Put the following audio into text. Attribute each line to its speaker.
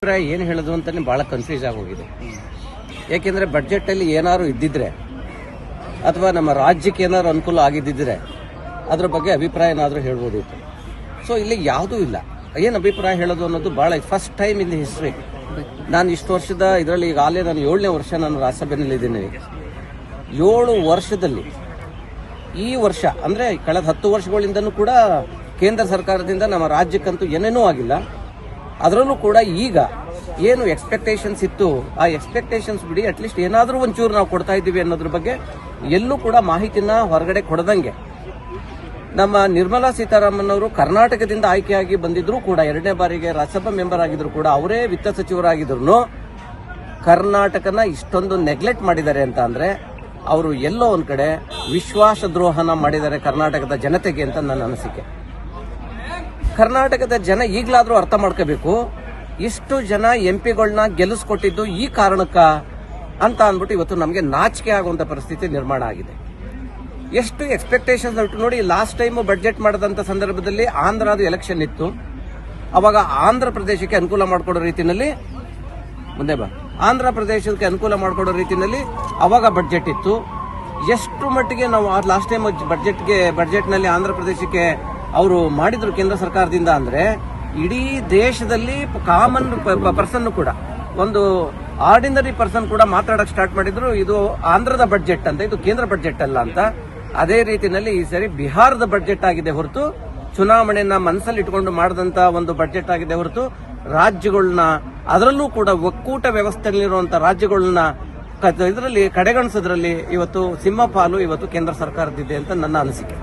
Speaker 1: ಅಭಿಪ್ರಾಯ ಏನು ಹೇಳೋದು ಅಂತಾನೆ ಬಹಳ ಕನ್ಫ್ಯೂಸ್ ಆಗೋಗಿದೆ. ಯಾಕೆಂದ್ರೆ ಬಜೆಟ್ ಅಲ್ಲಿ ಏನಾದ್ರು ಇದ್ದಿದ್ರೆ ಅಥವಾ ನಮ್ಮ ರಾಜ್ಯಕ್ಕೆ ಏನಾದ್ರು ಅನುಕೂಲ ಆಗಿದ್ದಿದ್ರೆ ಅದ್ರ ಬಗ್ಗೆ ಅಭಿಪ್ರಾಯ ಏನಾದರೂ ಹೇಳ್ಬೋದಿತ್ತು. ಸೊ ಇಲ್ಲಿ ಯಾವುದೂ ಇಲ್ಲ. ಏನು ಅಭಿಪ್ರಾಯ ಹೇಳೋದು ಅನ್ನೋದು ಬಹಳ first time in the history. ನಾನು ಇಷ್ಟು ವರ್ಷದ ಇದರಲ್ಲಿ ಈಗಾಗಲೇ ನಾನು 7ನೇ ವರ್ಷ ನಾನು ರಾಜ್ಯಸಭೆಯಲ್ಲಿದ್ದೀನಿ. 7 ವರ್ಷದಲ್ಲಿ ಈ ವರ್ಷ ಅಂದ್ರೆ ಕಳೆದ 10 ವರ್ಷಗಳಿಂದನೂ ಕೂಡ ಕೇಂದ್ರ ಸರ್ಕಾರದಿಂದ ನಮ್ಮ ರಾಜ್ಯಕ್ಕಂತೂ ಏನೇನೂ ಆಗಿಲ್ಲ. ಅದರಲ್ಲೂ ಕೂಡ ಈಗ ಏನು ಎಕ್ಸ್ಪೆಕ್ಟೇಷನ್ಸ್ ಇತ್ತು ಆ ಎಕ್ಸ್ಪೆಕ್ಟೇಷನ್ಸ್ ಬಿಡಿ ಅಟ್ಲೀಸ್ಟ್ ಏನಾದರೂ ಒಂಚೂರು ನಾವು ಕೊಡ್ತಾ ಇದ್ದೀವಿ ಅನ್ನೋದ್ರ ಬಗ್ಗೆ ಎಲ್ಲೂ ಕೂಡ ಮಾಹಿತಿನ ಹೊರಗಡೆ ಕೊಡದಂಗೆ ನಮ್ಮ ನಿರ್ಮಲಾ ಸೀತಾರಾಮನ್ ಅವರು ಕರ್ನಾಟಕದಿಂದ ಆಯ್ಕೆಯಾಗಿ ಬಂದಿದ್ರು ಕೂಡ 2ನೇ ಬಾರಿಗೆ ರಾಜ್ಯಸಭಾ ಮೆಂಬರ್ ಆಗಿದ್ರು ಕೂಡ ಅವರೇ ವಿತ್ತ ಸಚಿವರಾಗಿದ್ರು ಕರ್ನಾಟಕನ ಇಷ್ಟೊಂದು ನೆಗ್ಲೆಕ್ಟ್ ಮಾಡಿದ್ದಾರೆ ಅಂತ ಅಂದ್ರೆ ಅವರು ಎಲ್ಲೋ ಒಂದ್ ಕಡೆ ವಿಶ್ವಾಸ ದ್ರೋಹನ ಮಾಡಿದ್ದಾರೆ ಕರ್ನಾಟಕದ ಜನತೆಗೆ ಅಂತ ನನ್ನ ಅನಿಸಿಕೆ. ಕರ್ನಾಟಕದ ಜನ ಈಗಲಾದ್ರೂ ಅರ್ಥ ಮಾಡ್ಕೋಬೇಕು, ಇಷ್ಟು ಜನ ಎಂಪಿಗಳನ್ನ ಗೆಲ್ಲಿಸ್ಕೊಟ್ಟಿದ್ದು ಈ ಕಾರಣಕ್ಕ ಅಂತ ಅಂದ್ಬಿಟ್ಟು ಇವತ್ತು ನಮಗೆ ನಾಚಿಕೆ ಆಗುವಂತ ಪರಿಸ್ಥಿತಿ ನಿರ್ಮಾಣ ಆಗಿದೆ. ಎಷ್ಟು ಎಕ್ಸ್ಪೆಕ್ಟೇಷನ್ಸ್ ಇಟ್ಟು ನೋಡಿ. ಲಾಸ್ಟ್ ಟೈಮ್ ಬಡ್ಜೆಟ್ ಮಾಡದಂತ ಸಂದರ್ಭದಲ್ಲಿ ಆಂಧ್ರದ ಎಲೆಕ್ಷನ್ ಇತ್ತು. ಅವಾಗ ಆಂಧ್ರ ಪ್ರದೇಶಕ್ಕೆ ಅನುಕೂಲ ಮಾಡಿಕೊಡೋ ರೀತಿಯಲ್ಲಿ ಆಂಧ್ರ ಪ್ರದೇಶಕ್ಕೆ ಅನುಕೂಲ ಮಾಡಿಕೊಡೋ ರೀತಿಯಲ್ಲಿ ಅವಾಗ ಬಡ್ಜೆಟ್ ಇತ್ತು. ಎಷ್ಟು ಮಟ್ಟಿಗೆ ನಾವು ಲಾಸ್ಟ್ ಟೈಮ್ ಬಡ್ಜೆಟ್ನಲ್ಲಿ ಆಂಧ್ರ ಪ್ರದೇಶಕ್ಕೆ ಅವರು ಮಾಡಿದ್ರು ಕೇಂದ್ರ ಸರ್ಕಾರದಿಂದ ಅಂದ್ರೆ ಇಡೀ ದೇಶದಲ್ಲಿ ಕಾಮನ್ ಪರ್ಸನ್ ಕೂಡ ಒಂದು ಆರ್ಡಿನರಿ ಪರ್ಸನ್ ಕೂಡ ಮಾತಾಡಕ್ ಸ್ಟಾರ್ಟ್ ಮಾಡಿದ್ರು ಇದು ಆಂಧ್ರದ ಬಡ್ಜೆಟ್ ಅಂತ, ಇದು ಕೇಂದ್ರ ಬಡ್ಜೆಟ್ ಅಲ್ಲ ಅಂತ. ಅದೇ ರೀತಿಯಲ್ಲಿ ಈ ಸರಿ ಬಿಹಾರದ ಬಡ್ಜೆಟ್ ಆಗಿದೆ ಹೊರತು ಚುನಾವಣೆಯನ್ನ ಮನಸ್ಸಲ್ಲಿ ಇಟ್ಕೊಂಡು ಮಾಡಿದಂತ ಒಂದು ಬಡ್ಜೆಟ್ ಆಗಿದೆ ಹೊರತು ರಾಜ್ಯಗಳನ್ನ ಅದರಲ್ಲೂ ಕೂಡ ಒಕ್ಕೂಟ ವ್ಯವಸ್ಥೆಯಲ್ಲಿರುವಂತಹ ರಾಜ್ಯಗಳನ್ನ ಇದರಲ್ಲಿ ಕಡೆಗಣಿಸೋದ್ರಲ್ಲಿ ಇವತ್ತು ಸಿಂಹಪಾಲು ಇವತ್ತು ಕೇಂದ್ರ ಸರ್ಕಾರದಿದೆ ಅಂತ ನನ್ನ ಅನಿಸಿಕೆ.